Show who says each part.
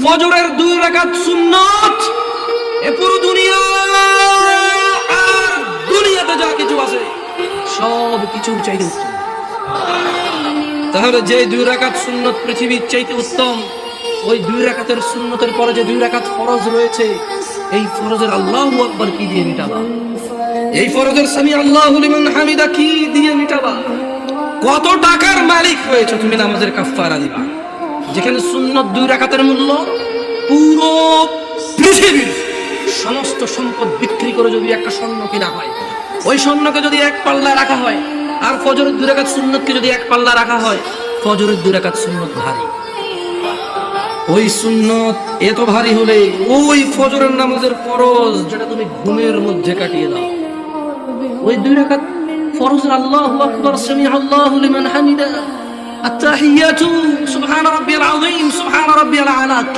Speaker 1: ফজরের 2 রাকাত সুন্নাত এ পুরো দুনিয়া আর দুনিয়াতে যা কিছু আছে সব কিছুর চাইতে উত্তম। তাহলে যে 2 রাকাত সুন্নাত পৃথিবীর চাইতে উত্তম, ওই 2 রাকাতের সুন্নতের পরে যে 2 রাকাত ফরজ রয়েছে, এই ফরজের আল্লাহু আকবার কি দিয়ে মিটাবা? এই ফরজের সামি আল্লাহু লিমান হামিদা কি দিয়ে মিটাবা? কত টাকার মালিক হয়েছে তুমি নামাজের কাফারা দিবা, যেখানে সুন্নত 2 রাকাতের মূল্য পুরো পৃথিবীর সমস্ত সম্পদ বিক্রি করে যদি একটা স্বর্ণ কিনা হয়, ওই স্বর্ণকে যদি এক পাল্লা রাখা হয়, আর ফজরের 2 রাকাত সুন্নতকে যদি এক পাল্লা রাখা হয়, ফজরের 2 রাকাত সুন্নত ভারী। ওই সুন্নত এত ভারী হলে ওই ফজরের নামাজের ফরজ যেটা তুমি ঘুমের মধ্যে কাটিয়ে দাও, ওই 2 রাকাত ফরজের আল্লাহু আকবার সামি আল্লাহু লিমান হামিদা আত-তাহিয়াতু সুবহান রাব্বিয়াল আযীম সুবহান রাব্বিয়াল আলা